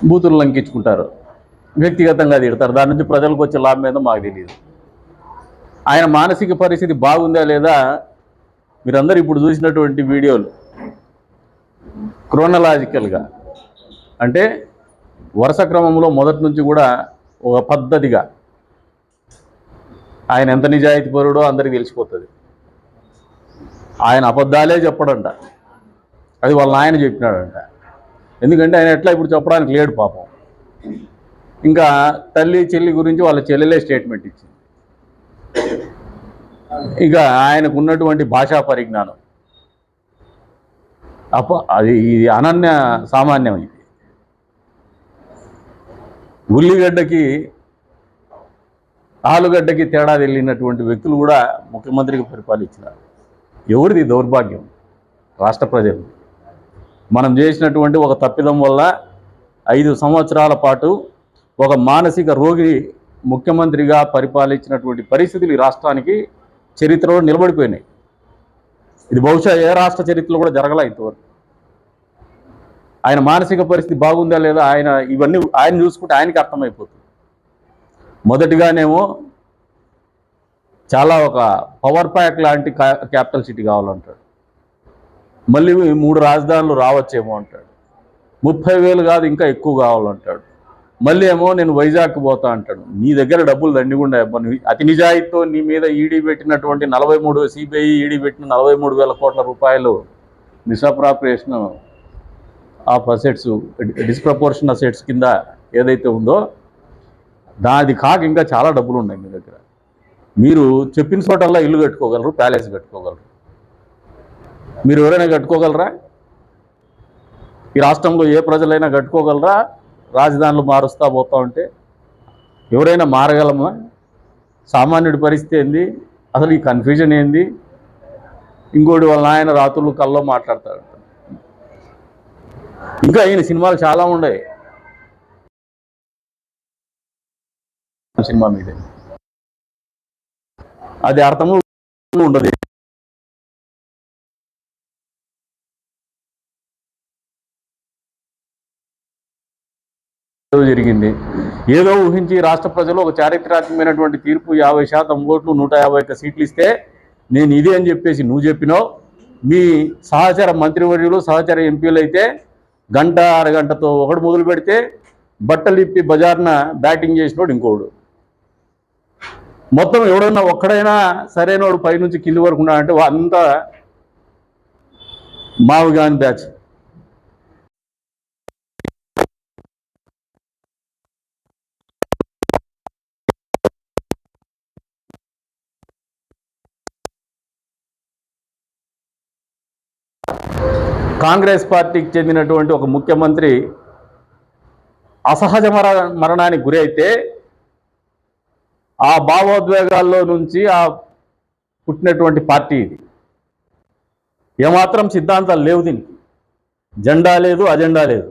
బూతులు లంకించుకుంటారు, వ్యక్తిగతంగా తిడతారు. దాని నుంచి ప్రజలకు వచ్చే లాభం ఏదో మాకు తెలియదు. ఆయన మానసిక పరిస్థితి బాగుందా లేదా మీరందరూ ఇప్పుడు చూసినటువంటి వీడియోలు క్రోనలాజికల్గా అంటే వరుస క్రమంలో మొదటి నుంచి కూడా ఒక పద్ధతిగా ఆయన ఎంత నిజాయితీపరుడో అందరికీ తెలిసిపోతుంది. ఆయన అబద్ధాలే చెప్పడంట, అది వాళ్ళ నాయన చెప్పినాడంట. ఎందుకంటే ఆయన ఎట్లా ఇప్పుడు చెప్పడానికి లేడు పాపం. ఇంకా తల్లి చెల్లి గురించి వాళ్ళ చెల్లెలే స్టేట్మెంట్ ఇచ్చింది. ఇక ఆయనకు ఉన్నటువంటి భాషా పరిజ్ఞానం ఇది అనన్య సామాన్యం. ఇది ఉల్లిగడ్డకి ఆలుగడ్డకి తేడా తెలియనటువంటి వ్యక్తులు కూడా ముఖ్యమంత్రికి పరిపాలించినారు. ఎవరిది దౌర్భాగ్యం? రాష్ట్ర ప్రజలు. మనం చేసినటువంటి ఒక తప్పిదం వల్ల 5 సంవత్సరాల పాటు ఒక మానసిక రోగి ముఖ్యమంత్రిగా పరిపాలించినటువంటి పరిస్థితులు ఈ రాష్ట్రానికి చరిత్రలో నిలబడిపోయినాయి. ఇది బహుశా ఏ రాష్ట్ర చరిత్రలో కూడా జరగలే ఇంతవరకు. ఆయన మానసిక పరిస్థితి బాగుందా లేదా ఇవన్నీ ఆయన చూసుకుంటే ఆయనకి అర్థమైపోతుంది. మొదటిగానేమో చాలా ఒక పవర్ ప్యాక్ లాంటి క్యాపిటల్ సిటీ కావాలంటాడు. మళ్ళీ 3 రాజధానులు రావచ్చేమో అంటాడు. 30,000 కాదు ఇంకా ఎక్కువ కావాలంటాడు. మళ్ళీ ఏమో నేను వైజాగ్కి పోతా అంటాడు. నీ దగ్గర డబ్బులు దండిగుండా అతి నిజాయితీతో నీ మీద ఈడీ పెట్టినటువంటి 43 సిబిఐ ఈడీ పెట్టిన 43,000 కోట్ల రూపాయలు misappropriation of assets, disproportion assets కింద ఏదైతే ఉందో దాది కాక ఇంకా చాలా డబ్బులు ఉన్నాయి మీ దగ్గర. మీరు చెప్పిన చోటల్లా ఇల్లు కట్టుకోగలరు, ప్యాలెస్ కట్టుకోగలరు. మీరు ఎవరైనా కట్టుకోగలరా? ఈ రాష్ట్రంలో ఏ ప్రజలైనా కట్టుకోగలరా? రాజధానులు మారుస్తూ పోతా ఉంటే ఎవరైనా మారగలమా? సామాన్యుడి పరిస్థితి ఏంది? అసలు ఈ కన్ఫ్యూజన్ ఏంది? ఇంకోటి వాళ్ళ ఆయన రాత్రులు కల్లో మాట్లాడతాడు. ఇంకా ఈయన సినిమాలు చాలా ఉన్నాయి. సినిమా మీదే అది అర్థము ఉండదు. జరిగింది ఏదో ఊహించి రాష్ట్ర ప్రజలు ఒక చారిత్రాత్మకమైనటువంటి తీర్పు 50% ఓట్లు 151 సీట్లు ఇస్తే నేను ఇది అని చెప్పేసి నువ్వు చెప్పినావు. మీ సహచర మంత్రివర్యులు సహచర ఎంపీలు అయితే గంట అరగంటతో ఒకడు మొదలు పెడితే బట్టలు ఇప్పి బజార్న బ్యాటింగ్ చేసినోడు ఇంకోడు. మొత్తం ఎవడన్నా ఒక్కడైనా సరైనోడు పైనుంచి కింది వరకు ఉన్నాడంటే అంతా మావుగాని బ్యాచ్. కాంగ్రెస్ పార్టీకి చెందినటువంటి ఒక ముఖ్యమంత్రి అసహజ మరణానికి గురి అయితే ఆ భావోద్వేగాల్లో నుంచి పుట్టినటువంటి పార్టీ ఇది. ఏమాత్రం సిద్ధాంతాలు లేవు దీనికి. జెండా లేదు, అజెండా లేదు.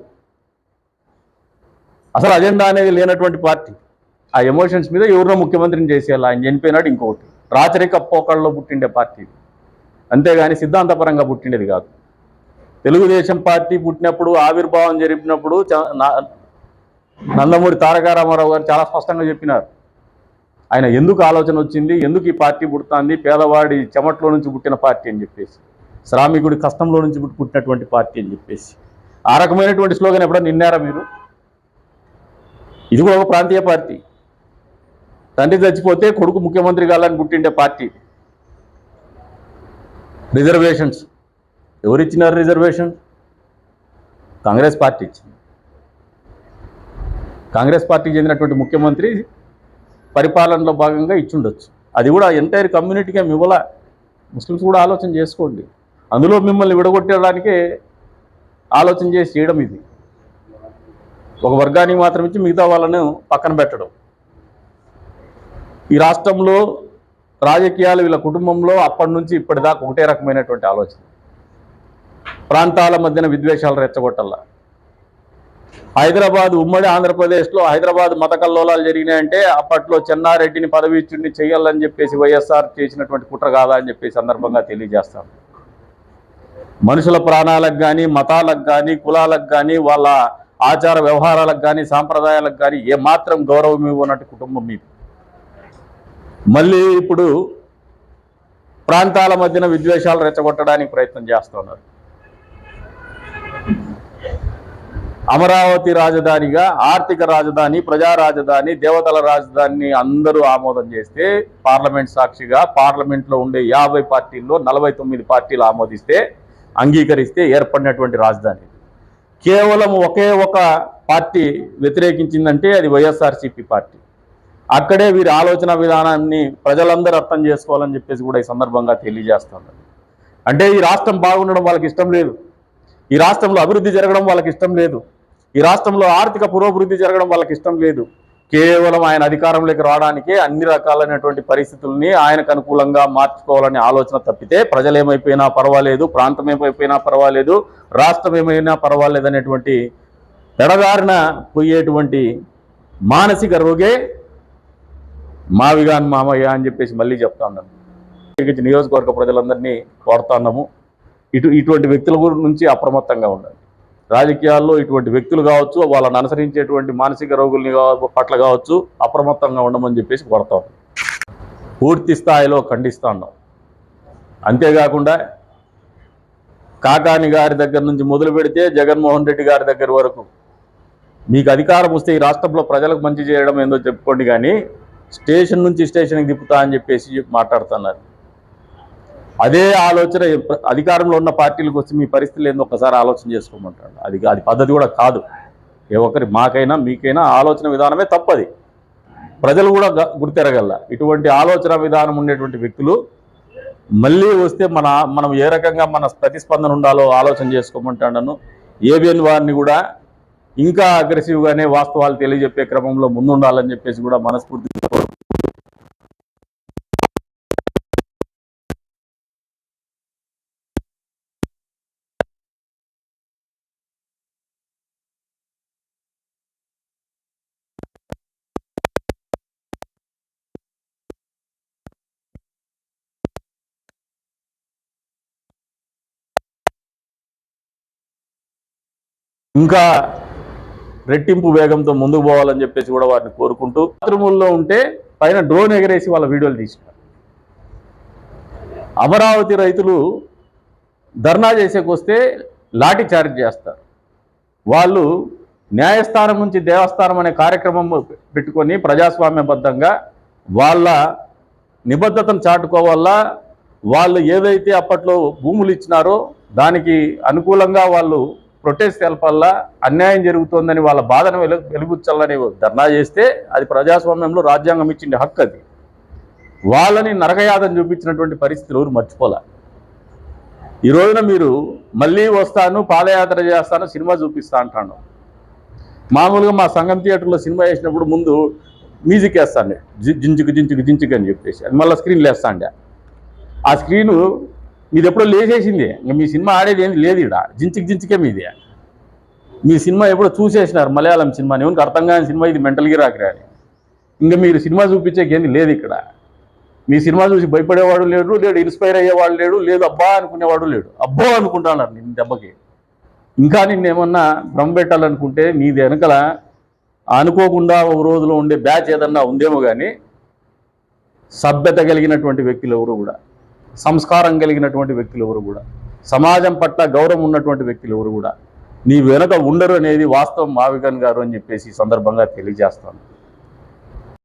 అసలు అజెండా అనేది లేనటువంటి పార్టీ. ఆ ఎమోషన్స్ మీద ఎవరినో ముఖ్యమంత్రిని చేసేయాలి. ఆయన చనిపోయినాడు ఇంకొకటి. రాచరిక పోకళ్ళలో పుట్టిండే పార్టీ, అంతేగాని సిద్ధాంతపరంగా పుట్టిండేది కాదు. తెలుగుదేశం పార్టీ పుట్టినప్పుడు ఆవిర్భావం జరిపినప్పుడు నందమూరి తారక రామారావు గారు చాలా స్పష్టంగా చెప్పినారు. ఆయన ఎందుకు ఆలోచన వచ్చింది, ఎందుకు ఈ పార్టీ పుడుతుంది, పేదవాడి చెమట్లో నుంచి పుట్టిన పార్టీ అని చెప్పేసి, శ్రామికుడి కష్టంలో నుంచి పుట్టినటువంటి పార్టీ అని చెప్పేసి ఆ రకమైనటువంటి స్లోగన్ ఎప్పుడైనా నిన్నారా మీరు? ఇది కూడా ఒక ప్రాంతీయ పార్టీ. తండ్రి చచ్చిపోతే కొడుకు ముఖ్యమంత్రి కావాలని పుట్టిండే పార్టీ. రిజర్వేషన్స్ ఎవరిచ్చినారు? రిజర్వేషన్ కాంగ్రెస్ పార్టీ ఇచ్చింది. కాంగ్రెస్ పార్టీకి చెందినటువంటి ముఖ్యమంత్రి పరిపాలనలో భాగంగా ఇచ్చుండొచ్చు. అది కూడా ఎంటైర్ కమ్యూనిటీగా మిమ్మల్ని ముస్లిమ్స్ కూడా ఆలోచన చేసుకోండి. అందులో మిమ్మల్ని విడగొట్టడానికే ఆలోచన చేసి చేయడం ఇది. ఒక వర్గానికి మాత్రం ఇచ్చి మిగతా వాళ్ళను పక్కన పెట్టడం. ఈ రాష్ట్రంలో రాజకీయాలు వీళ్ళ కుటుంబంలో అప్పటి నుంచి ఇప్పటిదాకా ఒకటే రకమైనటువంటి ఆలోచన. ప్రాంతాల మధ్యన విద్వేషాలు రెచ్చగొట్టాల. హైదరాబాద్ ఉమ్మడి ఆంధ్రప్రదేశ్లో హైదరాబాద్ మత కల్లోలాలు జరిగినాయంటే అప్పట్లో చెన్నారెడ్డిని పదవీచ్యుడిని చేయాలని చెప్పేసి వైఎస్ఆర్ చేసినటువంటి కుట్ర కాదా అని చెప్పి సందర్భంగా తెలియజేస్తాం. మనుషుల ప్రాణాలకు కానీ, మతాలకు కానీ, కులాలకు కానీ, వాళ్ళ ఆచార వ్యవహారాలకు కానీ సాంప్రదాయాలకు కానీ ఏమాత్రం గౌరవం ఇవ్వనట్టు కుటుంబం మీది. మళ్ళీ ఇప్పుడు ప్రాంతాల మధ్యన విద్వేషాలు రెచ్చగొట్టడానికి ప్రయత్నం చేస్తున్నారు. అమరావతి రాజధానిగా ఆర్థిక రాజధాని, ప్రజా రాజధాని, దేవతల రాజధానిని అందరూ ఆమోదం చేస్తే, పార్లమెంట్ సాక్షిగా పార్లమెంట్లో ఉండే 50 పార్టీల్లో 49 పార్టీలు ఆమోదిస్తే, అంగీకరిస్తే ఏర్పడినటువంటి రాజధాని. కేవలం ఒకే ఒక పార్టీ వ్యతిరేకించిందంటే అది వైఎస్ఆర్సీపీ పార్టీ. అక్కడే వీరి ఆలోచన విధానాన్ని ప్రజలందరూ అర్థం చేసుకోవాలని చెప్పేసి కూడా ఈ సందర్భంగా తెలియజేస్తున్నారు. అంటే ఈ రాష్ట్రం బాగుండడం వాళ్ళకి ఇష్టం లేదు, ఈ రాష్ట్రంలో అభివృద్ధి జరగడం వాళ్ళకి ఇష్టం లేదు, ఈ రాష్ట్రంలో ఆర్థిక పురోభివృద్ధి జరగడం వాళ్ళకి ఇష్టం లేదు. కేవలం ఆయన అధికారంలోకి రావడానికే అన్ని రకాలైనటువంటి పరిస్థితుల్ని ఆయనకు అనుకూలంగా మార్చుకోవాలనే ఆలోచన తప్పితే ప్రజలు ఏమైపోయినా పర్వాలేదు, ప్రాంతం ఏమైపోయినా పర్వాలేదు, రాష్ట్రం ఏమైనా పర్వాలేదు అనేటువంటి ఎడదారిన పోయేటువంటి మానసిక రోగే మావిగాన్ మామయ్య అని చెప్పేసి మళ్ళీ చెప్తా ఉన్నాను. నియోజకవర్గ ప్రజలందరినీ కోరుతున్నాము, ఇటువంటి వ్యక్తుల నుంచి అప్రమత్తంగా ఉండాలి. రాజకీయాల్లో ఇటువంటి వ్యక్తులు కావచ్చు, వాళ్ళని అనుసరించేటువంటి మానసిక రోగుల్ని పట్ల కావచ్చు, అప్రమత్తంగా ఉండమని చెప్పేసి కోరుతాం. పూర్తి స్థాయిలో ఖండిస్తా ఉన్నాం. అంతేకాకుండా కాకాని గారి దగ్గర నుంచి మొదలు పెడితే జగన్మోహన్ రెడ్డి గారి దగ్గర వరకు మీకు అధికారం వస్తే ఈ రాష్ట్రంలో ప్రజలకు మంచి చేయడం ఏందో చెప్పుకోండి, కానీ స్టేషన్ నుంచి స్టేషన్కి తిప్పుతా అని చెప్పేసి మాట్లాడుతున్నారు. అదే ఆలోచన అధికారంలో ఉన్న పార్టీలకు వచ్చి మీ పరిస్థితులు ఏందో ఒకసారి ఆలోచన చేసుకోమంటాడు. అది పద్ధతి కూడా కాదు. ఏ ఒక్కరి మాకైనా మీకైనా ఆలోచన విధానమే తప్పది. ప్రజలు కూడా గుర్తెరగల. ఇటువంటి ఆలోచన విధానం ఉండేటువంటి వ్యక్తులు మళ్ళీ వస్తే మనం ఏ రకంగా మన ప్రతిస్పందన ఉండాలో ఆలోచన చేసుకోమంటాను. ఏబిఎన్ వారిని కూడా ఇంకా అగ్రెసివ్గానే వాస్తవాలు తెలియజెప్పే క్రమంలో ముందుండాలని చెప్పేసి కూడా మనస్ఫూర్తిగా ఇంకా రెట్టింపు వేగంతో ముందుకు పోవాలని చెప్పేసి కూడా వారిని కోరుకుంటూ, బాత్రూముల్లో ఉంటే పైన డ్రోన్ ఎగరేసి వాళ్ళ వీడియోలు తీసినారు. అమరావతి రైతులు ధర్నా చేసేకొస్తే లాఠీ చార్జ్ చేస్తారు. వాళ్ళు న్యాయస్థానం నుంచి దేవస్థానం అనే కార్యక్రమం పెట్టుకొని ప్రజాస్వామ్యబద్ధంగా వాళ్ళ నిబద్ధతను చాటుకోవాలా. వాళ్ళు ఏదైతే అప్పట్లో భూములు ఇచ్చినారో దానికి అనుకూలంగా వాళ్ళు ప్రొటెస్ట్ తెలపాలా, అన్యాయం జరుగుతోందని వాళ్ళ బాధను వెలుగుచ్చాలని ధర్నా చేస్తే అది ప్రజాస్వామ్యంలో రాజ్యాంగం ఇచ్చిన హక్కు. అది వాళ్ళని నరకయాతన చూపించినటువంటి పరిస్థితులు ఎవరు మర్చిపోలే. ఈ రోజున మీరు మళ్ళీ వస్తాను, పాదయాత్ర చేస్తాను, సినిమా చూపిస్తా అంటాను. మామూలుగా మా సంగం థియేటర్లో సినిమా వేసినప్పుడు ముందు మ్యూజిక్ వేస్తాండే, జించుకు జించుకు జించుకు అని చెప్పేసి, అది మళ్ళీ స్క్రీన్లు వేస్తాండే. ఆ స్క్రీను మీది ఎప్పుడో లేచేసింది, ఇంకా మీ సినిమా ఆడేది ఏంది లేదు. ఇక్కడ జించికి జించికే మీది. మీ సినిమా ఎప్పుడో చూసేసినారు, మలయాళం సినిమా. ఎవరికి అర్థం కాని సినిమా ఇది, మెంటల్ గిరాకి అని. ఇంకా మీరు సినిమా చూపించేకేంది లేదు ఇక్కడ. మీ సినిమా చూసి భయపడేవాడు లేడు, ఇన్స్పైర్ అయ్యేవాడు లేడు, లేదు అబ్బా అనుకునేవాడు లేడు. అబ్బో అనుకుంటున్నారు నిన్న దెబ్బకి. ఇంకా నిన్నేమన్నా భ్రమ పెట్టాలనుకుంటే నీది వెనకల అనుకోకుండా ఒక రోజులో ఉండే బ్యాచ్ ఏదన్నా ఉందేమో, కానీ సభ్యత కలిగినటువంటి వ్యక్తులు ఎవరు కూడా, సంస్కారం కలిగినటువంటి వ్యక్తులు ఎవరు కూడా, సమాజం పట్ల గౌరవం ఉన్నటువంటి వ్యక్తులు ఎవరు కూడా నీ వెనక ఉండరు అనేది వాస్తవం మావిగన్ గారు అని చెప్పేసి ఈ సందర్భంగా తెలియజేస్తాను.